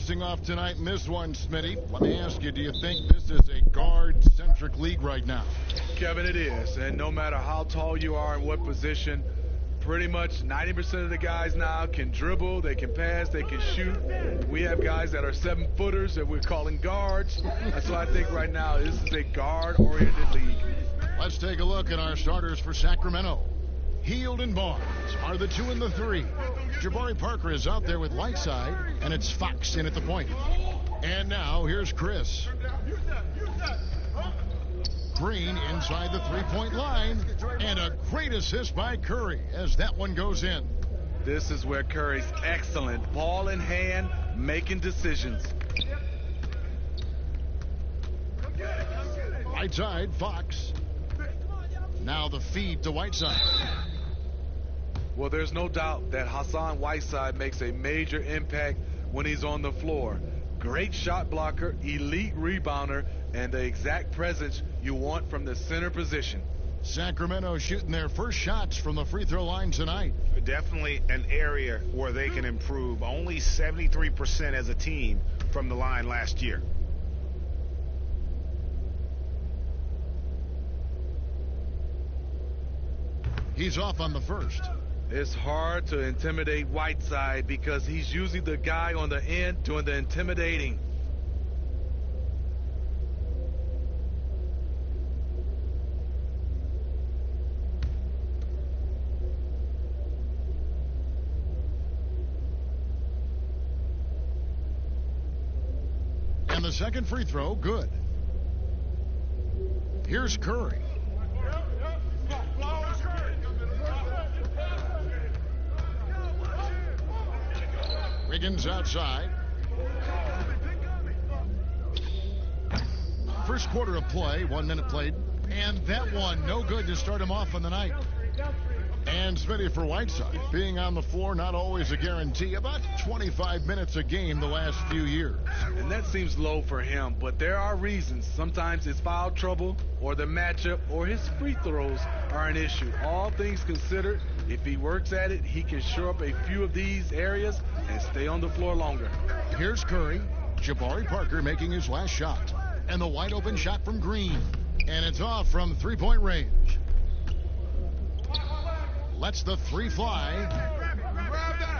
facing off tonight in this one, Smitty. Let me ask you, do you think this is a guard-centric league right now? Kevin, it is. And no matter how tall you are and what position, pretty much 90% of the guys now can dribble, they can pass, they can shoot. We have guys that are 7-footers that we're calling guards. And so I think right now this is a guard-oriented league. Let's take a look at our starters for Sacramento. Hield and Barnes are the 2 and the 3. Jabari Parker is out there with Whiteside, and it's Fox in at the point. And now here's Chris. Green inside the three-point line, and a great assist by Curry as that one goes in. This is where Curry's excellent, ball in hand, making decisions. Whiteside, Fox. Now the feed to Whiteside. Well, there's no doubt that Hassan Whiteside makes a major impact when he's on the floor. Great shot blocker, elite rebounder, and the exact presence you want from the center position. Sacramento shooting their first shots from the free throw line tonight. Definitely an area where they can improve. Only 73% as a team from the line last year. He's off on the first. It's hard to intimidate Whiteside because he's usually the guy on the end doing the intimidating. And the second free throw, good. Here's Curry. Wiggins outside. First quarter of play, 1 minute played. And that one, no good to start him off on the night. And Smitty for Whiteside. Being on the floor, not always a guarantee. About 25 minutes a game the last few years. And that seems low for him, but there are reasons. Sometimes it's foul trouble, or the matchup, or his free throws are an issue. All things considered, if he works at it, he can shore up a few of these areas and stay on the floor longer. Here's Curry. Jabari Parker making his last shot. And the wide open shot from Green. And it's off from three-point range. Lets the three fly.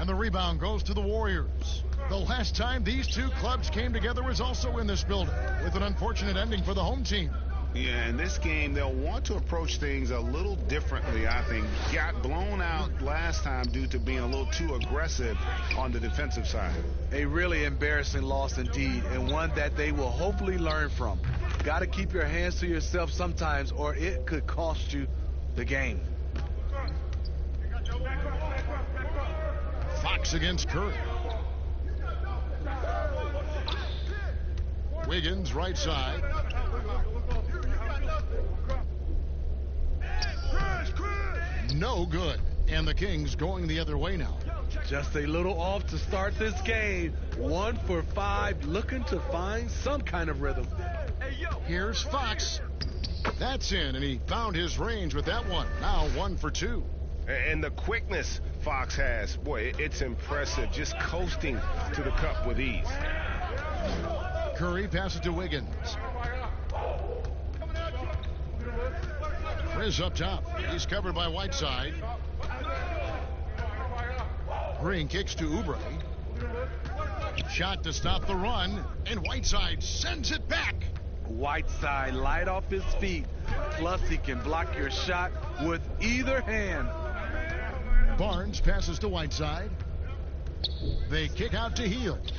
And the rebound goes to the Warriors. The last time these two clubs came together was also in this building, with an unfortunate ending for the home team. Yeah, in this game, they'll want to approach things a little differently, I think. Got blown out last time due to being a little too aggressive on the defensive side. A really embarrassing loss indeed, and one that they will hopefully learn from. Got to keep your hands to yourself sometimes, or it could cost you the game. Fox against Curry. Wiggins right side. No good. And the Kings going the other way now. Just a little off to start this game. 1 for 5, looking to find some kind of rhythm. Here's Fox. That's in, and he found his range with that one. Now 1 for 2. And the quickness Fox has, boy, it's impressive. Just coasting to the cup with ease. Curry passes to Wiggins. Chris up top. He's covered by Whiteside. Green kicks to Oubre. Shot to stop the run, and Whiteside sends it back. Whiteside light off his feet. Plus, he can block your shot with either hand. Barnes passes to Whiteside. They kick out to Hield.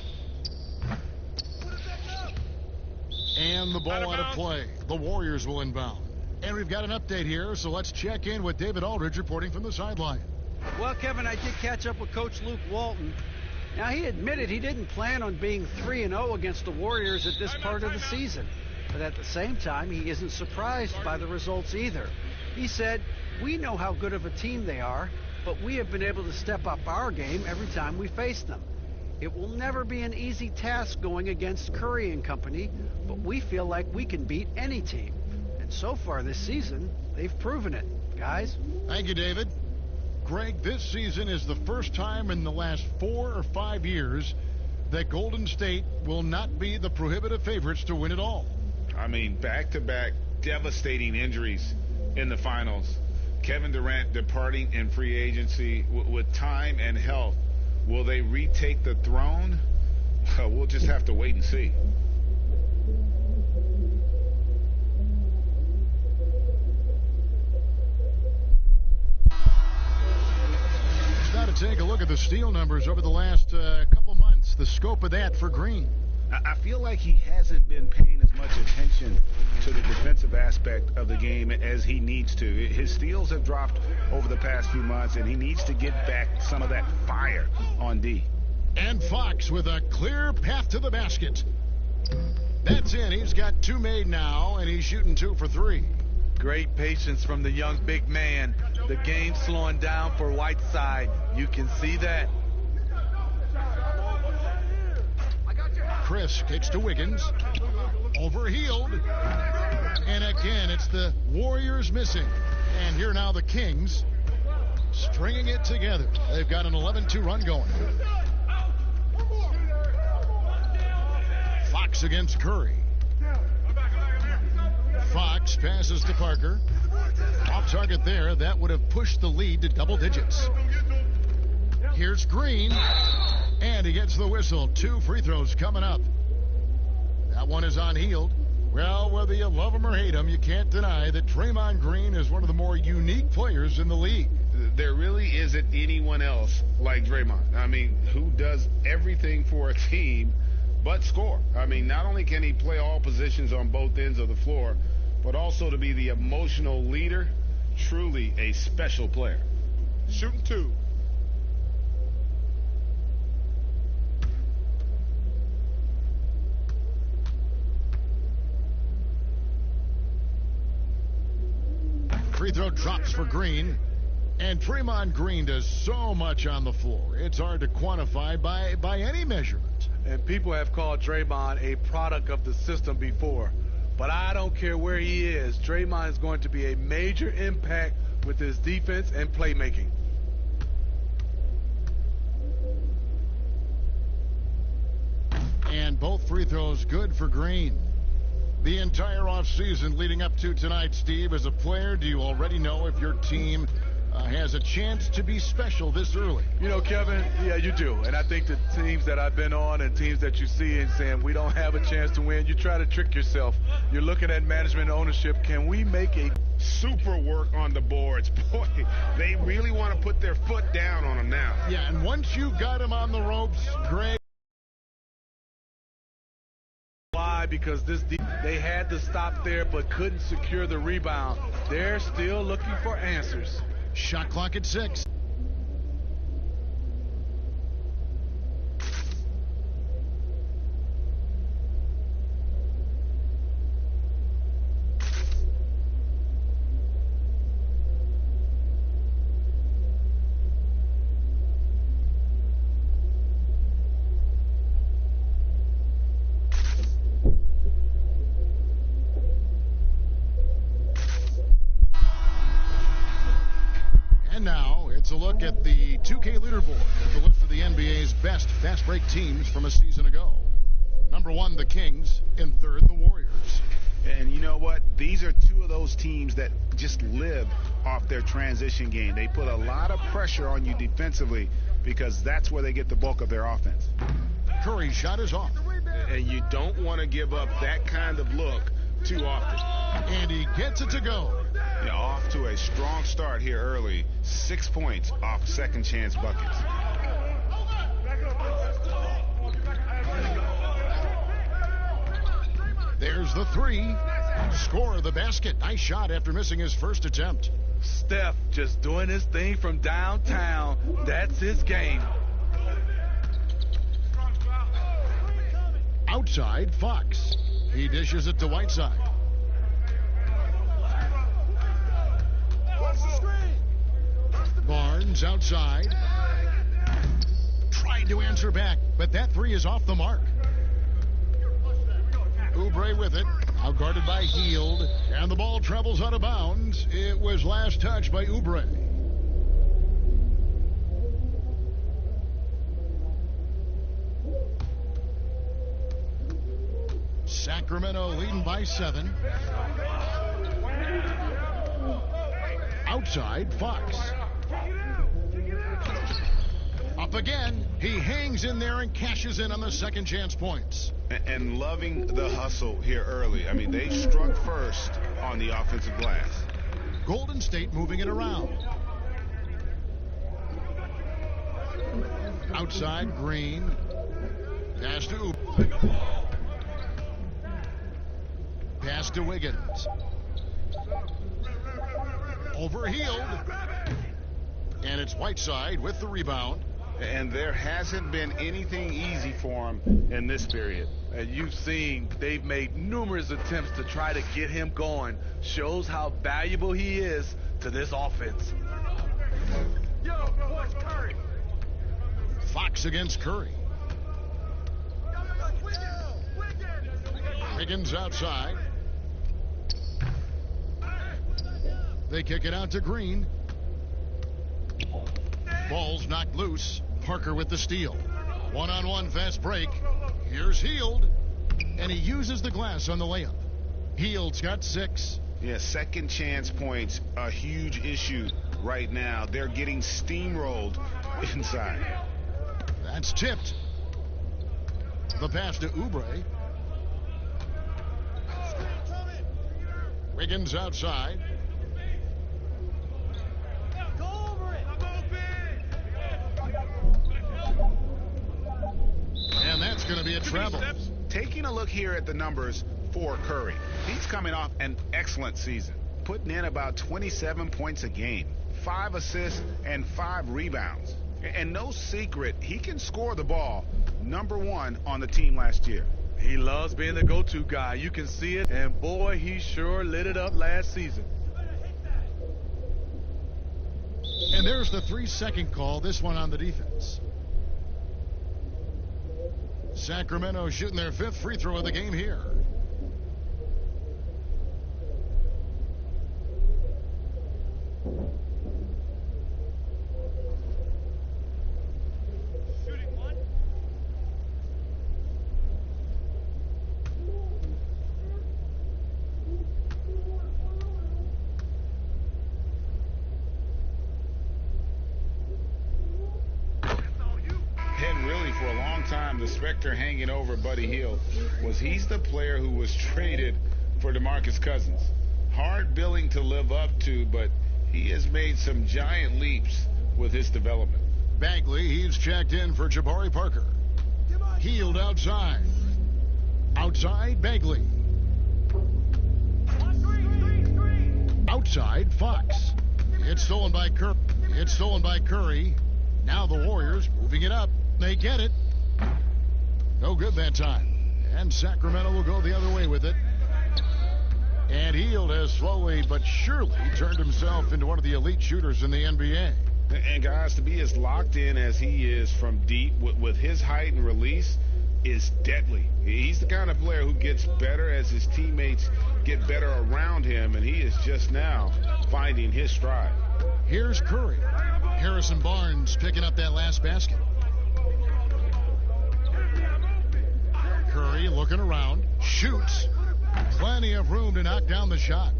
And the ball out of play. The Warriors will inbound. And we've got an update here, so let's check in with David Aldridge reporting from the sideline. Well, Kevin, I did catch up with Coach Luke Walton. Now, he admitted he didn't plan on being 3-0 against the Warriors at this part of the season. But at the same time, he isn't surprised by the results either. He said, "We know how good of a team they are, but we have been able to step up our game every time we face them. It will never be an easy task going against Curry and company, but we feel like we can beat any team. And so far this season, they've proven it, guys." Thank you, David. Greg, this season is the first time in the last 4 or 5 years that Golden State will not be the prohibitive favorites to win it all. I mean, back-to-back devastating injuries in the finals. Kevin Durant departing in free agency with time and health. Will they retake the throne? We'll just have to wait and see. Now to take a look at the steal numbers over the last couple months, the scope of that for Green. I feel like he hasn't been paying as much attention to the defensive aspect of the game as he needs to. His steals have dropped over the past few months, and he needs to get back some of that fire on D. And Fox with a clear path to the basket. That's in. He's got 2 made now, and he's shooting 2 for 3. Great patience from the young big man. The game slowing down for Whiteside. You can see that. Chris kicks to Wiggins. Overhealed. And again, it's the Warriors missing. And here now the Kings stringing it together. They've got an 11-2 run going. Fox against Curry. Fox passes to Parker. Off target there. That would have pushed the lead to double digits. Here's Green. And he gets the whistle. 2 free throws coming up. That one is on Hield. Well, whether you love him or hate him, you can't deny that Draymond Green is one of the more unique players in the league. There really isn't anyone else like Draymond. I mean, who does everything for a team but score. I mean, not only can he play all positions on both ends of the floor, but also to be the emotional leader. Truly a special player. Shooting 2. Free throw drops for Green. And Draymond Green does so much on the floor. It's hard to quantify by any measurement. And people have called Draymond a product of the system before. But I don't care where he is. Draymond is going to be a major impact with his defense and playmaking. And both free throws good for Green. The entire offseason leading up to tonight, Steve, as a player, do you already know if your team has a chance to be special this early? You know, Kevin, yeah, you do. And I think the teams that I've been on and teams that you see and saying we don't have a chance to win, you try to trick yourself. You're looking at management ownership. Can we make a super work on the boards? Boy, they really want to put their foot down on them now. Yeah, and once you got him on the ropes, Greg. Why? Because they had to stop there but couldn't secure the rebound. They're still looking for answers. Shot clock at 6. A look at the 2K leaderboard at the list of the NBA's best fast break teams from a season ago. Number 1, the Kings. In 3rd, the Warriors. And you know what? These are 2 of those teams that just live off their transition game. They put a lot of pressure on you defensively because that's where they get the bulk of their offense. Curry's shot is off. And you don't want to give up that kind of look too often. And he gets it to go. Yeah, off to a strong start here early. 6 points off second chance buckets. There's the 3. Score the basket. Nice shot after missing his first attempt. Steph just doing his thing from downtown. That's his game. Outside, Fox. He dishes it to Whiteside. Barnes outside. Tried to answer back, but that 3 is off the mark. Oubre with it. Out guarded by Hield. And the ball travels out of bounds. It was last touched by Oubre. Sacramento leading by 7. Outside, Fox. Up again. He hangs in there and cashes in on the second chance points. And loving the hustle here early. I mean, they struck first on the offensive glass. Golden State moving it around. Outside, Green. Pass to Pass to Wiggins. Overhealed. And it's Whiteside with the rebound. And there hasn't been anything easy for him in this period. And you've seen they've made numerous attempts to try to get him going. Shows how valuable he is to this offense. Fox against Curry. Wiggins outside. They kick it out to Green. Ball's knocked loose. Parker with the steal. One-on-one fast break. Here's Hield. And he uses the glass on the layup. Hield's got 6. Yeah, second chance points, a huge issue right now. They're getting steamrolled inside. That's tipped. The pass to Oubre. Wiggins outside. And that's going to be a travel. Taking a look here at the numbers for Curry. He's coming off an excellent season, putting in about 27 points a game, 5 assists and 5 rebounds. And no secret, he can score the ball. #1 on the team last year. He loves being the go-to guy. You can see it, and boy, he sure lit it up last season. And there's the 3-second call, this one on the defense. Sacramento shooting their 5th free throw of the game here. For a long time, the specter hanging over Buddy Hield was he's the player who was traded for DeMarcus Cousins. Hard billing to live up to, but he has made some giant leaps with his development. Bagley, he's checked in for Jabari Parker. Hield outside. Outside, Bagley. Outside, Fox. It's stolen by Curry. Now the Warriors moving it up. They get it. No good that time. And Sacramento will go the other way with it. And Hield has slowly but surely turned himself into one of the elite shooters in the NBA. And guys, to be as locked in as he is from deep with his height and release is deadly. He's the kind of player who gets better as his teammates get better around him, and he is just now finding his stride. Here's Curry. Harrison Barnes picking up that last basket. Curry looking around, shoots. Plenty of room to knock down the shot.